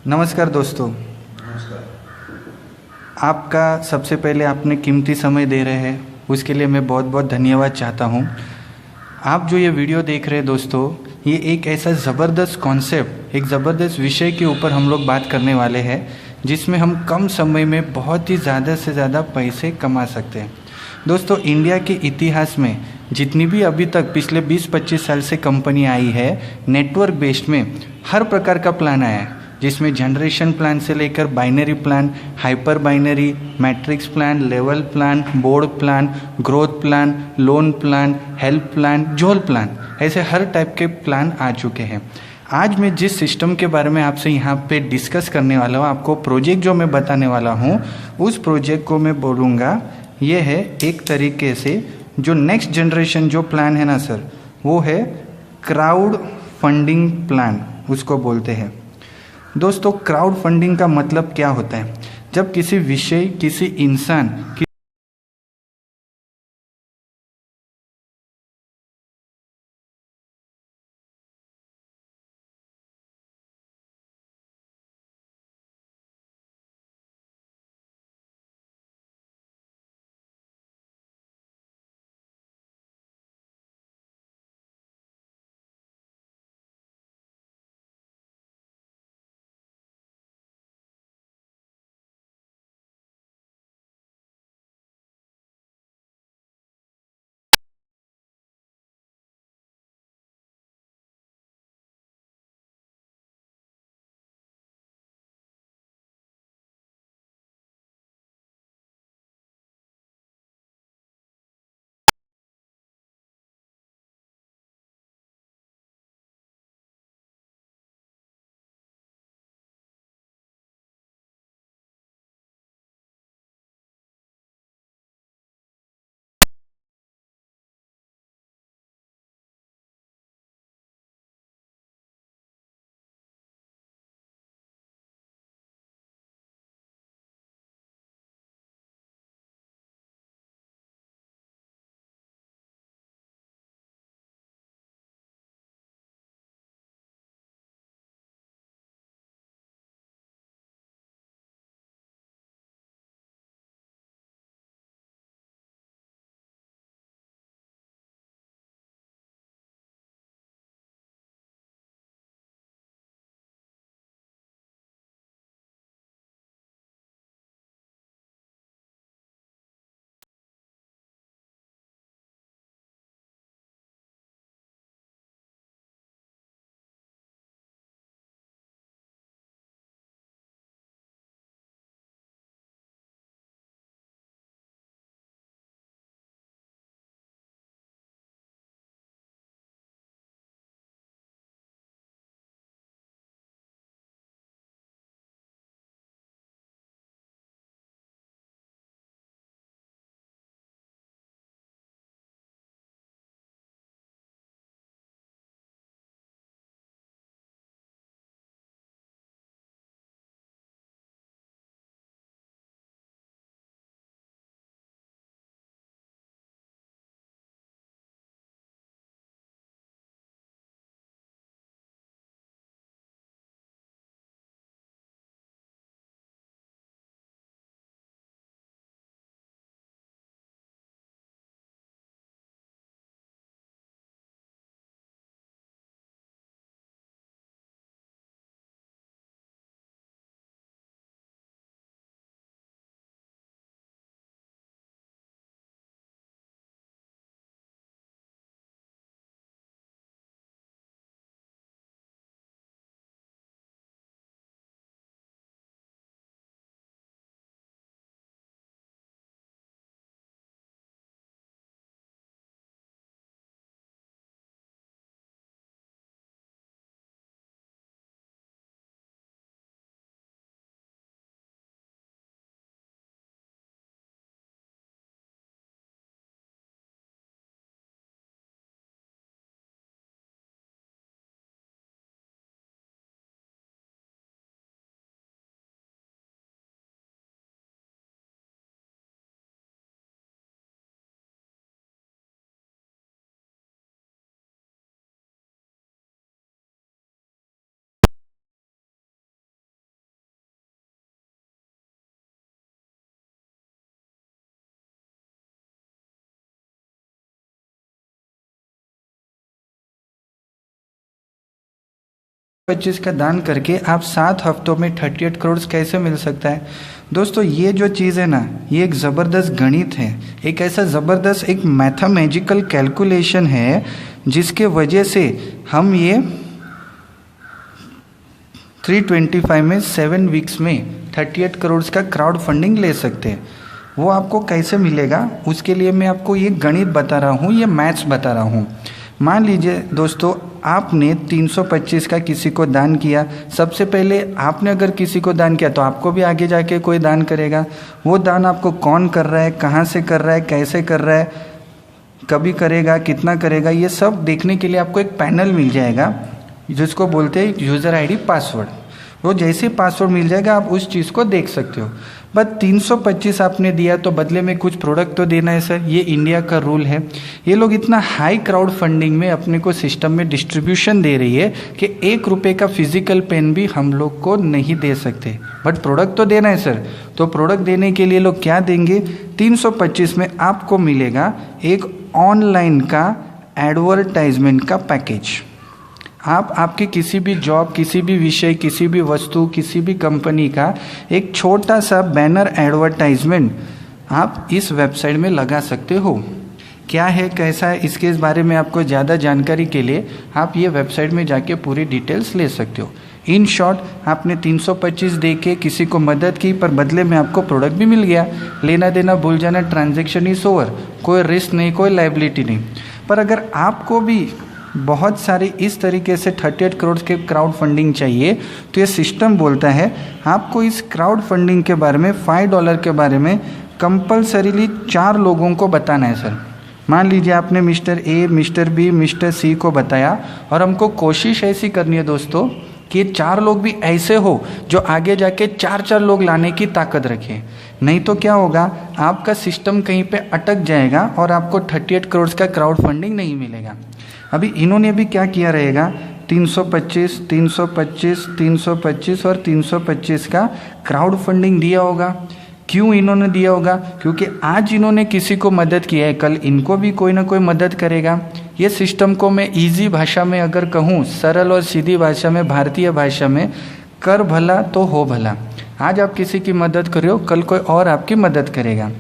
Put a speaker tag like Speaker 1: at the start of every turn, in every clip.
Speaker 1: नमस्कार दोस्तों। आपका सबसे पहले आपने कीमती समय दे रहे हैं, उसके लिए मैं बहुत बहुत धन्यवाद चाहता हूँ। आप जो ये वीडियो देख रहे हैं दोस्तों, ये एक ऐसा ज़बरदस्त कॉन्सेप्ट, एक ज़बरदस्त विषय के ऊपर हम लोग बात करने वाले हैं, जिसमें हम कम समय में बहुत ही ज़्यादा से ज़्यादा पैसे कमा सकते हैं। दोस्तों, इंडिया के इतिहास में जितनी भी अभी तक पिछले 20-25 साल से कंपनी आई है, नेटवर्क बेस्ड में हर प्रकार का प्लान आया है, जिसमें जनरेशन प्लान से लेकर binary plan, hyper binary, matrix plan, level plan, board plan, growth plan, loan plan, help plan, जोल प्लान, ऐसे हर टाइप के प्लान आ चुके हैं। आज मैं जिस सिस्टम के बारे में आपसे यहाँ पे डिस्कस करने वाला हूँ, आपको प्रोजेक्ट जो मैं बताने वाला हूँ, उस प्रोजेक्ट को मैं बोलूँगा ये है एक तरीके से जो नेक्स्ट जनरेशन जो प्लान है ना सर, वो है क्राउड फंडिंग प्लान, उसको बोलते हैं। दोस्तों, क्राउड फंडिंग का मतलब क्या होता है? जब किसी विषय, किसी इंसान 25 का दान करके आप 7 हफ्तों में 38 करोड़ कैसे मिल सकता है। दोस्तों ये जो चीज़ है ना, ये एक ज़बरदस्त गणित है, एक ऐसा ज़बरदस्त एक मैथमेटिकल कैलकुलेशन है जिसके वजह से हम ये 325 में 7 वीक्स में 38 करोड़ का क्राउड फंडिंग ले सकते हैं। वो आपको कैसे मिलेगा उसके लिए मैं आपको ये गणित बता रहा हूँ, ये मैथ्स बता रहा हूँ। मान लीजिए दोस्तों, आपने 325 का किसी को दान किया। सबसे पहले आपने अगर किसी को दान किया तो आपको भी आगे जाके कोई दान करेगा। वो दान आपको कौन कर रहा है, कहाँ से कर रहा है, कैसे कर रहा है, कभी करेगा, कितना करेगा, ये सब देखने के लिए आपको एक पैनल मिल जाएगा जिसको बोलते हैं यूज़र आईडी पासवर्ड। वो जैसे पासवर्ड मिल जाएगा आप उस चीज़ को देख सकते हो। बस 325 आपने दिया तो बदले में कुछ प्रोडक्ट तो देना है सर, ये इंडिया का रूल है। ये लोग इतना हाई क्राउड फंडिंग में अपने को सिस्टम में डिस्ट्रीब्यूशन दे रही है कि 1 रुपये का फिजिकल पेन भी हम लोग को नहीं दे सकते, बट प्रोडक्ट तो देना है सर। तो प्रोडक्ट देने के लिए लोग क्या देंगे, 325 में आपको मिलेगा एक ऑनलाइन का एडवर्टाइजमेंट का पैकेज। आप आपके किसी भी जॉब, किसी भी विषय, किसी भी वस्तु, किसी भी कंपनी का एक छोटा सा बैनर एडवर्टाइजमेंट आप इस वेबसाइट में लगा सकते हो। क्या है, कैसा है, इसके बारे में आपको ज़्यादा जानकारी के लिए आप ये वेबसाइट में जाके पूरी डिटेल्स ले सकते हो। इन शॉर्ट, आपने 325 दे के किसी को मदद की पर बदले में आपको प्रोडक्ट भी मिल गया। लेना देना भूल जाना, ट्रांजैक्शन इज ओवर, कोई रिस्क नहीं, कोई लायबिलिटी नहीं। पर अगर आपको भी बहुत सारी इस तरीके से 38 करोड़ के क्राउड फंडिंग चाहिए तो ये सिस्टम बोलता है आपको इस क्राउड फंडिंग के बारे में $5 के बारे में कंपलसरीली 4 लोगों को बताना है सर। मान लीजिए आपने mister A, mister B, mister C को बताया और हमको कोशिश ऐसी करनी है दोस्तों कि 4 लोग भी ऐसे हो जो आगे जाके 4 लोग लाने की ताकत रखें। नहीं तो क्या होगा, आपका सिस्टम कहीं पे अटक जाएगा और आपको 38 करोड़ का क्राउड फंडिंग नहीं मिलेगा। अभी इन्होंने भी क्या किया रहेगा, 325, 325, 325 और 325 का क्राउड फंडिंग दिया होगा। क्यों इन्होंने दिया होगा, क्योंकि आज इन्होंने किसी को मदद किया है, कल इनको भी कोई ना कोई मदद करेगा। ये सिस्टम को मैं इजी भाषा में अगर कहूँ, सरल और सीधी भाषा में, भारतीय भाषा में, कर भला तो हो भला। आज आप किसी की मदद कर रहे हो, कल कोई और आपकी मदद करेगा।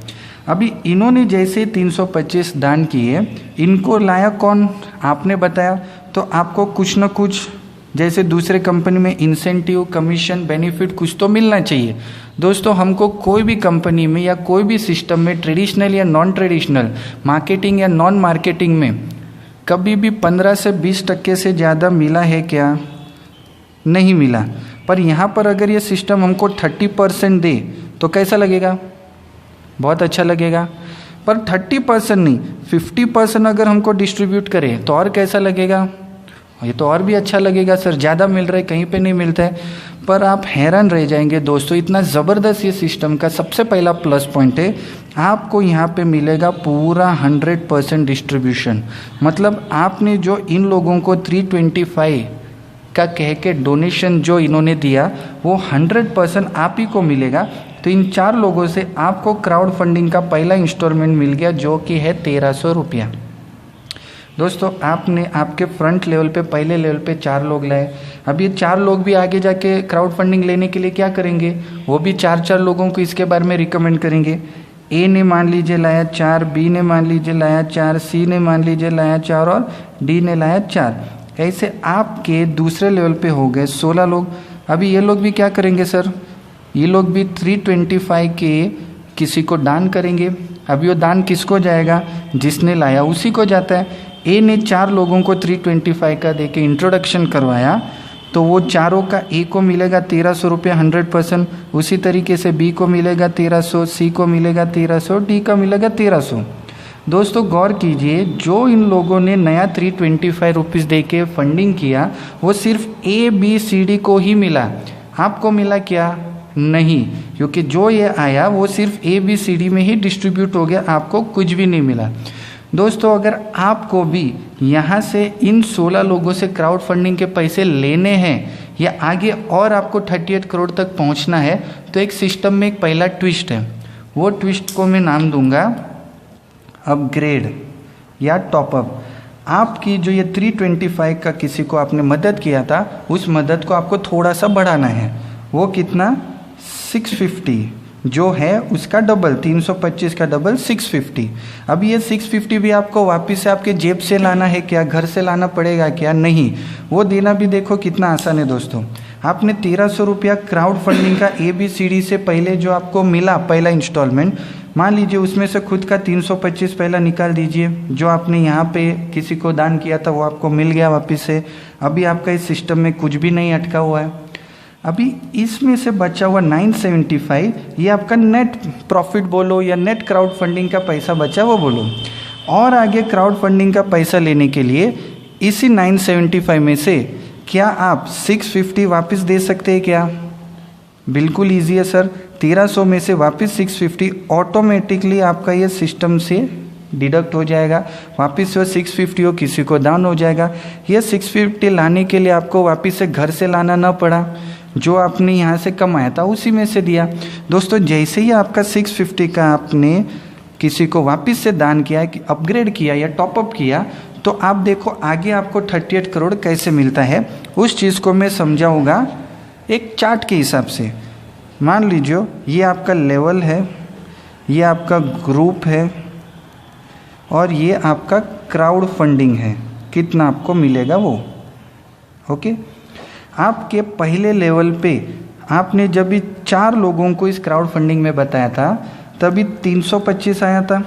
Speaker 1: अभी इन्होंने जैसे 325 दान किए, इनको लाया कौन, आपने बताया, तो आपको कुछ न कुछ जैसे दूसरे कंपनी में इंसेंटिव, कमीशन, बेनिफिट कुछ तो मिलना चाहिए। दोस्तों हमको कोई भी कंपनी में या कोई भी सिस्टम में, ट्रेडिशनल या नॉन ट्रेडिशनल, मार्केटिंग या नॉन मार्केटिंग में कभी भी 15 से 20% से ज़्यादा मिला है क्या, नहीं मिला। पर यहाँ पर अगर ये सिस्टम हमको 30% दे तो कैसा लगेगा, बहुत अच्छा लगेगा। पर 30% नहीं, 50% अगर हमको डिस्ट्रीब्यूट करें तो और कैसा लगेगा, ये तो और भी अच्छा लगेगा सर, ज़्यादा मिल रहा है, कहीं पे नहीं मिलता है। पर आप हैरान रह जाएंगे दोस्तों, इतना ज़बरदस्त ये सिस्टम का सबसे पहला प्लस पॉइंट है, आपको यहाँ पे मिलेगा पूरा 100% डिस्ट्रीब्यूशन। मतलब आपने जो इन लोगों को 325 का कह के डोनेशन जो इन्होंने दिया वो 100% आप ही को मिलेगा। तो इन 4 लोगों से आपको क्राउड फंडिंग का पहला इंस्टॉलमेंट मिल गया जो कि है 1300 रुपया। दोस्तों आपने आपके फ्रंट लेवल पे, पहले लेवल पे 4 लोग लाए। अब ये 4 लोग भी आगे जाके क्राउड फंडिंग लेने के लिए क्या करेंगे, वो भी 4 लोगों को इसके बारे में रिकमेंड करेंगे। ए ने मान लीजिए लाया 4, बी ने मान लीजिए लाया 4, सी ने मान लीजिए लाया 4 और डी ने लाया 4। ऐसे आपके दूसरे लेवल पे हो गए 16 लोग। अभी ये लोग भी क्या करेंगे सर, ये लोग भी 325 के किसी को दान करेंगे। अभी वो दान किसको जाएगा, जिसने लाया उसी को जाता है। ए ने 4 लोगों को 325 का देके इंट्रोडक्शन करवाया तो वो चारों का ए को मिलेगा 1300 रुपये 100%, उसी तरीके से बी को मिलेगा 1300, सी को मिलेगा 1300, डी का मिलेगा 1300। दोस्तों गौर कीजिए, जो इन लोगों ने नया 325 रुपीज़ दे के फंडिंग किया वो सिर्फ ए बी सी डी को ही मिला, आपको मिला क्या, नहीं, क्योंकि जो ये आया वो सिर्फ ए बी सी डी में ही डिस्ट्रीब्यूट हो गया, आपको कुछ भी नहीं मिला। दोस्तों अगर आपको भी यहाँ से इन 16 लोगों से क्राउड फंडिंग के पैसे लेने हैं या आगे और आपको 38 करोड़ तक पहुँचना है तो एक सिस्टम में एक पहला ट्विस्ट है, वो ट्विस्ट को मैं नाम दूंगा अपग्रेड या टॉपअप। आपकी जो ये 325 का किसी को आपने मदद किया था, उस मदद को आपको थोड़ा सा बढ़ाना है। वो कितना? 650 जो है उसका डबल, 325 का डबल 650। अब ये 650 भी आपको वापस से आपके जेब से लाना है क्या? घर से लाना पड़ेगा क्या? नहीं, वो देना भी देखो कितना आसान है दोस्तों। आपने 1300 रुपया क्राउड फंडिंग का ABCD से पहले जो आपको मिला पहला इंस्टॉलमेंट, मान लीजिए उसमें से खुद का 325 पहला निकाल दीजिए। जो आपने यहाँ पे किसी को दान किया था वो आपको मिल गया वापस से। अभी आपका इस सिस्टम में कुछ भी नहीं अटका हुआ है। अभी इसमें से बचा हुआ 975, ये आपका नेट प्रॉफिट बोलो या नेट क्राउड फंडिंग का पैसा बचा वो बोलो। और आगे क्राउड फंडिंग का पैसा लेने के लिए इसी 975 में से क्या आप 650 वापस दे सकते हैं क्या? बिल्कुल ईजी है सर। 1300 में से वापस 650 ऑटोमेटिकली आपका ये सिस्टम से डिडक्ट हो जाएगा। वापस वो 650 हो किसी को दान हो जाएगा। ये 650 लाने के लिए आपको वापस से घर से लाना ना पड़ा, जो आपने यहाँ से कमाया था उसी में से दिया। दोस्तों जैसे ही आपका 650 का आपने किसी को वापस से दान किया, अपग्रेड किया या टॉपअप किया, तो आप देखो आगे आपको 38 करोड़ कैसे मिलता है। उस चीज़ को मैं समझाऊंगा एक चार्ट के हिसाब से। मान लीजिए ये आपका लेवल है, ये आपका ग्रुप है और ये आपका क्राउड फंडिंग है। कितना आपको मिलेगा वो, ओके। आपके पहले लेवल पे आपने जब भी 4 लोगों को इस क्राउड फंडिंग में बताया था तभी 325 आया था।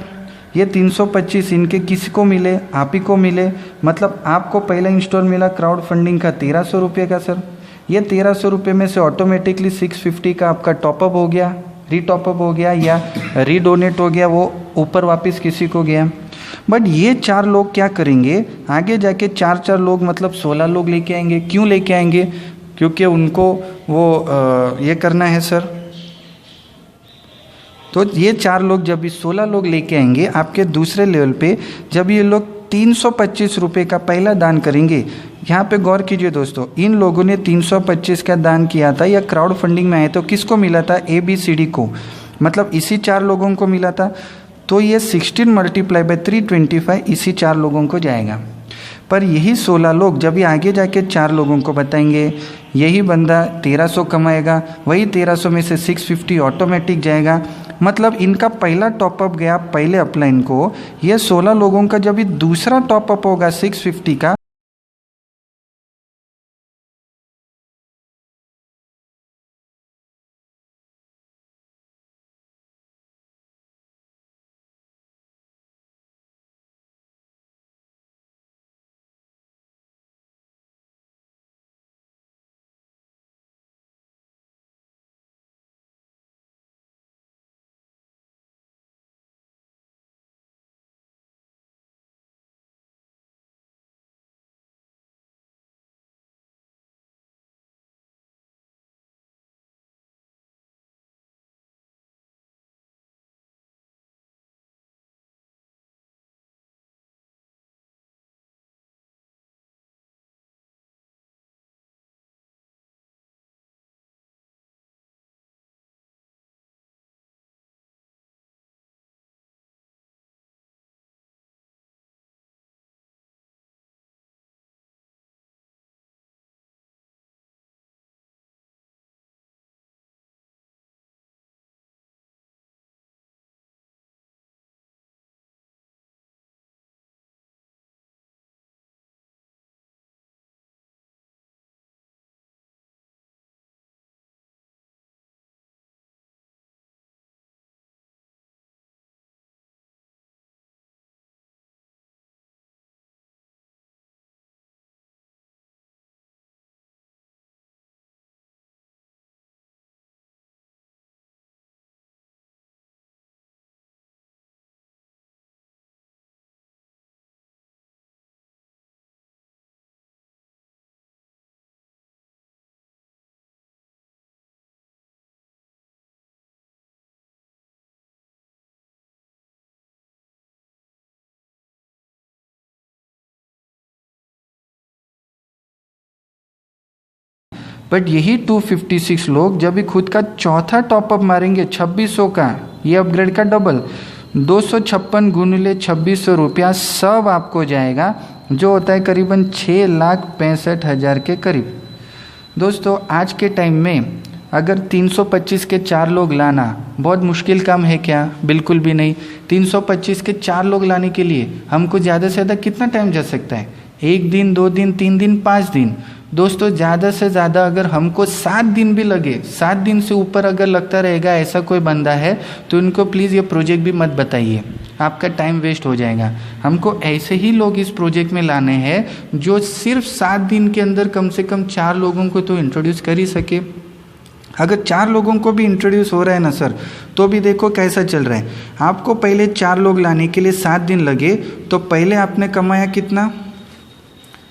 Speaker 1: ये 325 इनके किसी को मिले? आप ही को मिले। मतलब आपको पहला इंस्टॉल मिला क्राउड फंडिंग का 1300 रुपये का सर। ये 1300 रुपये में से ऑटोमेटिकली 650 का आपका टॉपअप हो गया, रीटॉपअप हो गया या रीडोनेट हो गया, वो ऊपर वापस किसी को गया। बट ये 4 लोग क्या करेंगे आगे जाके? 4 लोग मतलब 16 लोग लेके आएंगे। क्यों लेके आएंगे? क्योंकि उनको वो ये करना है सर। तो ये 4 लोग जब भी 16 लोग लेके आएंगे आपके दूसरे लेवल पे, जब ये लोग 325 रुपये का पहला दान करेंगे। यहाँ पे गौर कीजिए दोस्तों, इन लोगों ने 325 का दान किया था या क्राउड फंडिंग में आए तो किसको मिला था? ABCD को, मतलब इसी 4 लोगों को मिला था। तो ये 16 मल्टीप्लाई बाय 325 इसी 4 लोगों को जाएगा। पर यही 16 लोग जब ये आगे जाके 4 लोगों को बताएंगे, यही बंदा 1300 कमाएगा, वही 1300 में से 650 ऑटोमेटिक जाएगा। मतलब इनका पहला टॉपअप गया पहले अपलाइन को, ये 16 लोगों का जब भी दूसरा टॉपअप होगा 650 का, बट यही 256 लोग जब भी खुद का चौथा टॉपअप मारेंगे 2600 का, ये अपग्रेड का डबल 256 गुणिले 2600 रुपया सब आपको जाएगा जो होता है करीबन 6,65,000 के करीब। दोस्तों आज के टाइम में अगर 325 के 4 लोग लाना बहुत मुश्किल काम है क्या? बिल्कुल भी नहीं। 325 के 4 लोग लाने के लिए हमको ज़्यादा से ज़्यादा कितना टाइम जा सकता है? 1 दिन, 2 दिन, 3 दिन, 5 दिन। दोस्तों ज़्यादा से ज़्यादा अगर हमको 7 दिन भी लगे, 7 दिन से ऊपर अगर लगता रहेगा ऐसा कोई बंदा है तो उनको प्लीज़ ये प्रोजेक्ट भी मत बताइए, आपका टाइम वेस्ट हो जाएगा। हमको ऐसे ही लोग इस प्रोजेक्ट में लाने हैं जो सिर्फ 7 दिन के अंदर कम से कम 4 लोगों को तो इंट्रोड्यूस कर ही सके। अगर 4 लोगों को भी इंट्रोड्यूस हो रहा है ना सर, तो भी देखो कैसा चल रहा है। आपको पहले 4 लोग लाने के लिए 7 दिन लगे, तो पहले आपने कमाया कितना?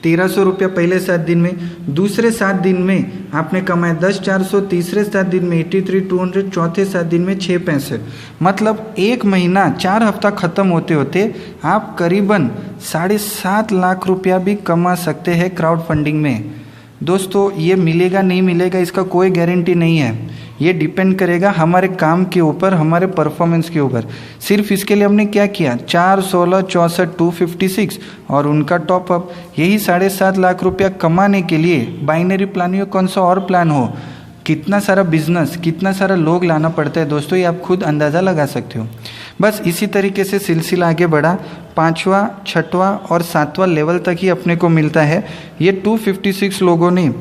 Speaker 1: 1300 रुपया पहले 7 दिन में। दूसरे 7 दिन में आपने कमाया 10,400, तीसरे 7 दिन में 83,200, चौथे 7 दिन में 665। मतलब 1 महीना 4 हफ्ता ख़त्म होते होते आप करीबन 7.5 लाख रुपया भी कमा सकते हैं क्राउड फंडिंग में। दोस्तों ये मिलेगा नहीं मिलेगा इसका कोई गारंटी नहीं है, ये डिपेंड करेगा हमारे काम के ऊपर, हमारे परफॉर्मेंस के ऊपर। सिर्फ इसके लिए हमने क्या किया, 4, 16, 64, 256 और उनका टॉपअप, यही 7.5 लाख रुपया कमाने के लिए बाइनरी प्लान या कौन सा और प्लान हो, कितना सारा बिजनेस, कितना सारा लोग लाना पड़ता है दोस्तों, ये आप खुद अंदाज़ा लगा सकते हो। बस इसी तरीके से सिलसिला आगे बढ़ा, 5वां, 6वां और 7वां लेवल तक ही अपने को मिलता है। ये 256 लोगों ने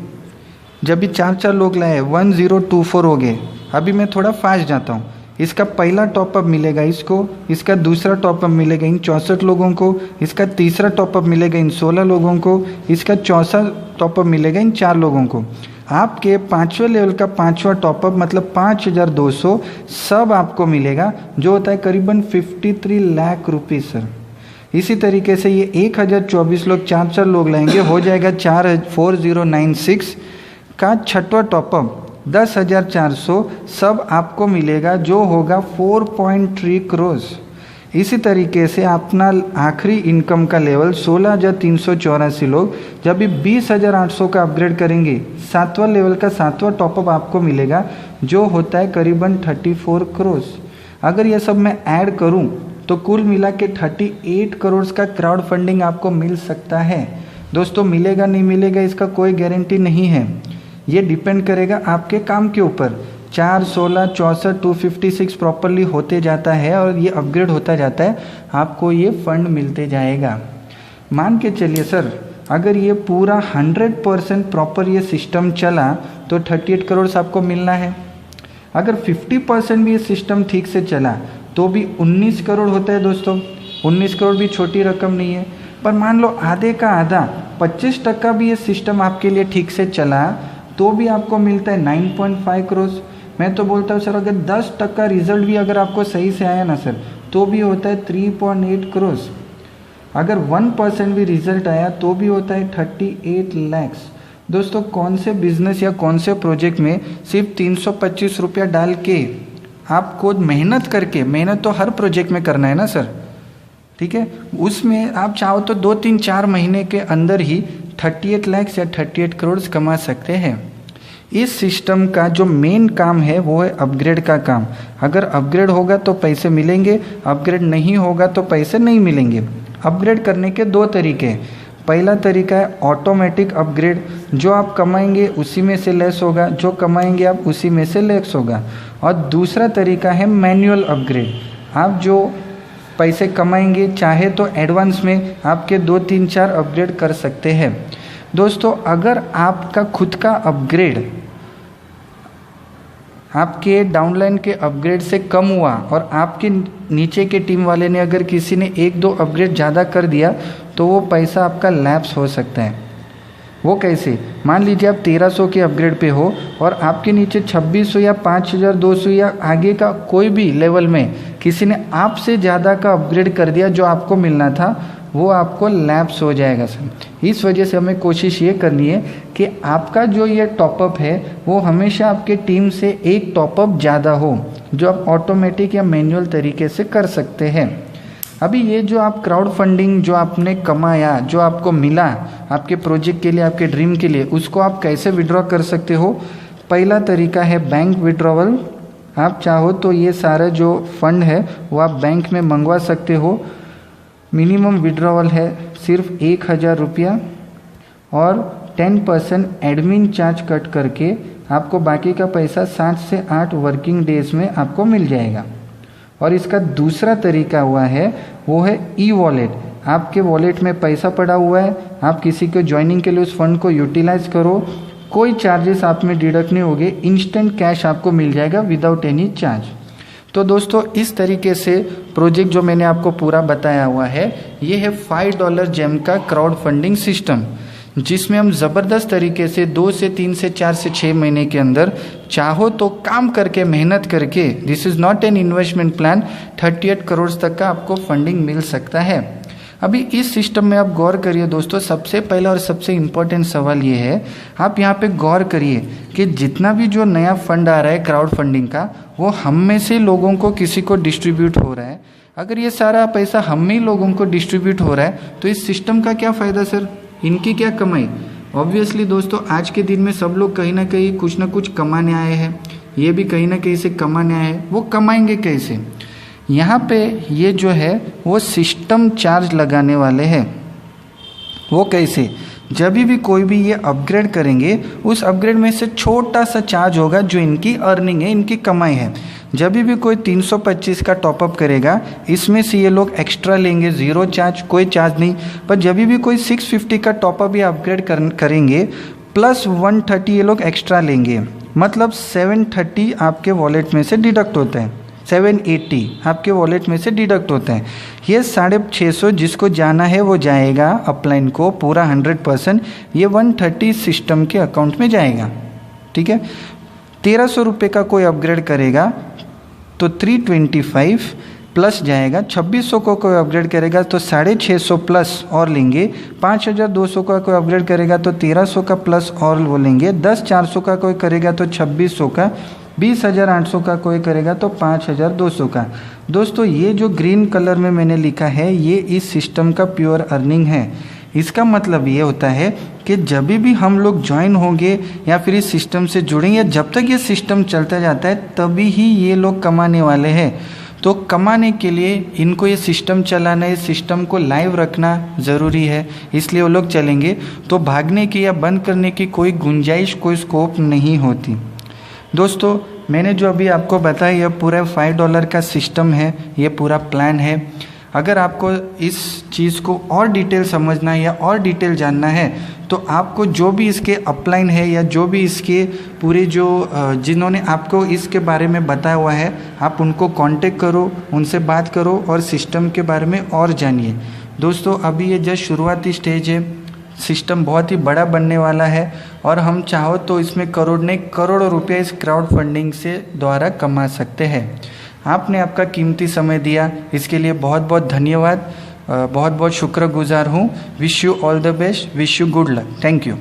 Speaker 1: जब भी 4-4 लोग लाए 1024 हो गए। अभी मैं थोड़ा फास्ट जाता हूँ। इसका पहला टॉपअप मिलेगा इसको, इसका दूसरा टॉपअप मिलेगा इन 64 लोगों को, इसका तीसरा टॉपअप मिलेगा इन 16 लोगों को, इसका चौथा टॉपअप मिलेगा इन 4 लोगों को। आपके 5वें लेवल का 5वां टॉपअप मतलब 5,200 सब आपको मिलेगा, जो होता है करीबन 53 लाख रुपये सर। इसी तरीके से ये 1,024 लोग 4-4 लोग लाएंगे, हो जाएगा 4096 का 6वां टॉपअप 10,400 सब आपको मिलेगा, जो होगा 4.3 करोड़। इसी तरीके से अपना आखिरी इनकम का लेवल 16,384 लोग जब भी 20,800 का अपग्रेड करेंगे, 7वां लेवल का 7वां टॉपअप आपको मिलेगा, जो होता है करीबन 34 करोड़। अगर ये सब मैं ऐड करूं तो कुल मिला के 38 करोड़ का क्राउड फंडिंग आपको मिल सकता है। दोस्तों मिलेगा नहीं मिलेगा इसका कोई गारंटी नहीं है, ये डिपेंड करेगा आपके काम के ऊपर। 4, 16, 64, 256 प्रॉपरली होते जाता है और ये अपग्रेड होता जाता है, आपको ये फंड मिलते जाएगा। मान के चलिए सर, अगर ये पूरा 100% प्रॉपर ये सिस्टम चला तो 38 करोड़ आपको मिलना है। अगर 50% भी ये सिस्टम ठीक से चला तो भी 19 करोड़ होता है दोस्तों। 19 करोड़ भी छोटी रकम नहीं है। पर मान लो आधे का आधा 25% भी ये सिस्टम आपके लिए ठीक से चला तो भी आपको मिलता है 9.5 करोड़। मैं तो बोलता हूँ सर, अगर 10% रिजल्ट भी अगर आपको सही से आया ना सर, तो भी होता है 3.8 करोड़। अगर 1% भी रिजल्ट आया तो भी होता है 38 लाख। दोस्तों कौन से बिजनेस या कौन से प्रोजेक्ट में सिर्फ 325 रुपया डाल के आपको मेहनत करके, मेहनत तो हर प्रोजेक्ट में करना है ना सर, ठीक है, उसमें आप चाहो तो 2, 3, 4 महीने के अंदर ही 38 लाख या 38 करोड़ कमा सकते हैं। इस सिस्टम का जो मेन काम है वो है अपग्रेड का काम। अगर अपग्रेड होगा तो पैसे मिलेंगे, अपग्रेड नहीं होगा तो पैसे नहीं मिलेंगे। अपग्रेड करने के 2 तरीके हैं। पहला तरीका है ऑटोमेटिक अपग्रेड, जो आप कमाएंगे उसी में से लेस होगा, जो कमाएंगे आप उसी में से लेस होगा। और दूसरा तरीका है मैनुअल अपग्रेड। आप जो पैसे कमाएंगे चाहे तो एडवांस में आपके 2, 3, 4 अपग्रेड कर सकते हैं। दोस्तों अगर आपका खुद का अपग्रेड आपके डाउनलाइन के अपग्रेड से कम हुआ और आपके नीचे के टीम वाले ने अगर किसी ने 1-2 अपग्रेड ज़्यादा कर दिया तो वो पैसा आपका लैप्स हो सकता है। वो कैसे? मान लीजिए आप 1300 के अपग्रेड पे हो और आपके नीचे 2600 या 5200 या आगे का कोई भी लेवल में किसी ने आपसे ज़्यादा का अपग्रेड कर दिया, जो आपको मिलना था वो आपको लैप्स हो जाएगा सर। इस वजह से हमें कोशिश ये करनी है कि आपका जो ये टॉपअप है वो हमेशा आपके टीम से 1 टॉपअप ज़्यादा हो, जो आप ऑटोमेटिक या मैनुअल तरीके से कर सकते हैं। अभी ये जो आप क्राउड फंडिंग जो आपने कमाया, जो आपको मिला आपके प्रोजेक्ट के लिए, आपके ड्रीम के लिए, उसको आप कैसे विड्रॉ कर सकते हो? पहला तरीका है बैंक विड्रॉवल। आप चाहो तो ये सारा जो फंड है वो आप बैंक में मंगवा सकते हो। मिनिमम विड्रॉवल है सिर्फ 1000 रुपया और 10% एडमिन चार्ज कट करके आपको बाकी का पैसा 7 से 8 वर्किंग डेज में आपको मिल जाएगा। और इसका दूसरा तरीका हुआ है वो है ई वॉलेट। आपके वॉलेट में पैसा पड़ा हुआ है, आप किसी को ज्वाइनिंग के लिए उस फंड को यूटिलाइज करो, कोई चार्जेस आप में डिडक्ट नहीं होंगे, इंस्टेंट कैश आपको मिल जाएगा विदाउट एनी चार्ज। तो दोस्तों इस तरीके से प्रोजेक्ट जो मैंने आपको पूरा बताया हुआ है ये है $5 जेम का क्राउड फंडिंग सिस्टम, जिसमें हम ज़बरदस्त तरीके से 2 से 3 से 4 से 6 महीने के अंदर चाहो तो काम करके मेहनत करके, this is not an investment plan, 38 crore तक का आपको फंडिंग मिल सकता है। अभी इस सिस्टम में आप गौर करिए दोस्तों, सबसे पहला और सबसे इम्पोर्टेंट सवाल ये है, आप यहाँ पे गौर करिए कि जितना भी जो नया फंड आ रहा है क्राउड फंडिंग का वो हम में से लोगों को किसी को डिस्ट्रीब्यूट हो रहा है। अगर ये सारा पैसा हम में ही लोगों को डिस्ट्रीब्यूट हो रहा है तो इस सिस्टम का क्या फ़ायदा सर, इनकी क्या कमाई। ऑब्वियसली दोस्तों आज के दिन में सब लोग कहीं ना कहीं कुछ ना कुछ कमाने आए हैं, ये भी कहीं ना कहीं से कमाने आए हैं, वो कमाएंगे कैसे। यहाँ पे ये जो है वो सिस्टम चार्ज लगाने वाले हैं। वो कैसे, जब भी कोई भी ये अपग्रेड करेंगे उस अपग्रेड में से छोटा सा चार्ज होगा जो इनकी अर्निंग है, इनकी कमाई है। जब भी कोई 325 का टॉपअप करेगा इसमें से ये लोग एक्स्ट्रा लेंगे, ज़ीरो चार्ज, कोई चार्ज नहीं। पर जब भी कोई 650 का टॉपअप या अपग्रेड करेंगे प्लस 130 ये लोग एक्स्ट्रा लेंगे, मतलब 730 आपके वॉलेट में से डिडक्ट होता है, 780 आपके वॉलेट में से डिडक्ट होता है। ये 650 जिसको जाना है वो जाएगा अपलाइन को पूरा 100%, ये 130 सिस्टम के अकाउंट में जाएगा। ठीक है, 1300 रुपये का कोई अपग्रेड करेगा तो 325 प्लस जाएगा, 2600 को कोई अपग्रेड करेगा तो 650 प्लस और लेंगे, 5200 का कोई अपग्रेड करेगा तो 1300 का प्लस और वो लेंगे, 10400 का कोई करेगा तो 2600 का, 20800 का कोई करेगा तो 5200 का। दोस्तों ये जो ग्रीन कलर में मैंने लिखा है ये इस सिस्टम का प्योर अर्निंग है। इसका मतलब ये होता है कि जब भी हम लोग ज्वाइन होंगे या फिर इस सिस्टम से जुड़ेंगे, जब तक ये सिस्टम चलता जाता है तभी ही ये लोग कमाने वाले हैं। तो कमाने के लिए इनको ये सिस्टम चलाना, इस सिस्टम को लाइव रखना ज़रूरी है, इसलिए वो लोग चलेंगे। तो भागने की या बंद करने की कोई गुंजाइश, कोई स्कोप नहीं होती। दोस्तों मैंने जो अभी आपको बताया यह पूरा $5 का सिस्टम है, ये पूरा प्लान है। अगर आपको इस चीज़ को और डिटेल समझना है या और डिटेल जानना है तो आपको जो भी इसके अपलाइन है या जो भी इसके पूरे जो जिन्होंने आपको इसके बारे में बताया हुआ है आप उनको कांटेक्ट करो, उनसे बात करो और सिस्टम के बारे में और जानिए। दोस्तों अभी ये जस्ट शुरुआती स्टेज है, सिस्टम बहुत ही बड़ा बनने वाला है और हम चाहो तो इसमें करोड़ों रुपये इस क्राउड फंडिंग से द्वारा कमा सकते हैं। आपने आपका कीमती समय दिया, इसके लिए बहुत बहुत धन्यवाद, बहुत बहुत शुक्रगुजार हूँ। Wish you all the best, wish you good luck, thank you.